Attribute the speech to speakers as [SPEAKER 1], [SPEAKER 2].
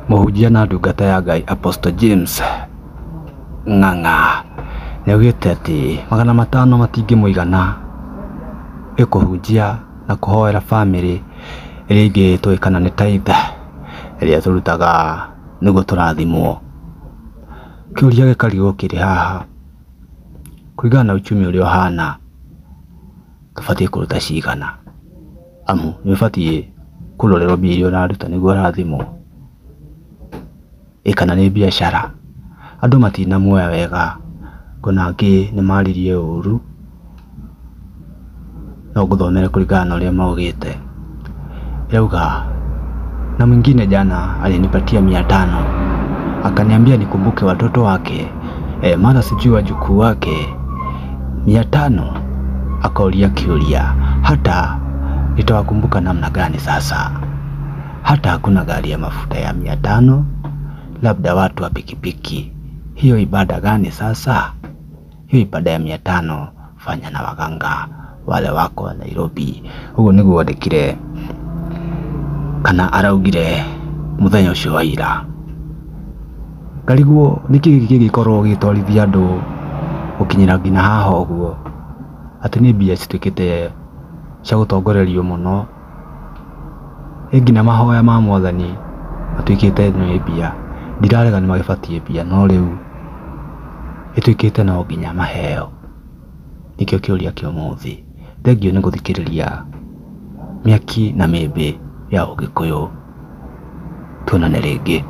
[SPEAKER 1] Mũhunjia na ndungata ya Ngai Apostle James Ng'ang'a nĩaugĩte atĩ 500 matingĩmũigana gĩkũhunjia na kũhoera family ĩrĩa ingĩ tũĩkana nĩ tithe ĩrĩa tũrutaga nĩguo tũrathimwo. Kĩũria gĩkarigwo kĩrĩ haha, kũringana na uchumi ũrĩa ũhana tũbatiĩ kũruta cigana? Amu nĩũbatiĩ kũrorerwo mbia iria ũraruta nĩguo ũrathimwo. Kana nĩ biacara, andũ matinamuoya wega, kuna angĩ nĩmaririe ũru. No ngũthomere kũringana na ũrĩa maugĩte. Yauga na mwingine jana alinipatia 500 akaniambia nikumbuke watoto wake, mara sijui wajukuu wake. 500 akaulia kiulia, hata nitawakumbuka namna gani sasa? Hata hakuna gari ya mafuta ya 500, labda watu wa pikipiki. Hiyo ibada gani sasa? Hiyo ibada ya 500 fanya na waganga wale wako wa Nairobi. Huo niguo andĩkire kana araugire muthenya ũcio wa ira. Ngarigwo nĩkĩ gĩgĩkorwo gĩtwarithia andũ gũkinyĩra nginya haha ũguo, atĩ nĩ mbia cituĩkĩte cia gũtongorerio mũno. Nginya mahoya ma Mwathani matuĩkĩte nĩ mbia. Ndirarega nĩ magĩbatiĩ mbia, no rĩu ĩtuĩkĩte no nginya maheo. Nĩkĩo kĩũria kĩa ũmũthĩ. Thengio nĩ gũthikĩrĩria mĩaki na mĩmbĩ ya Ũgĩkũyũ. Tuonane rĩngĩ.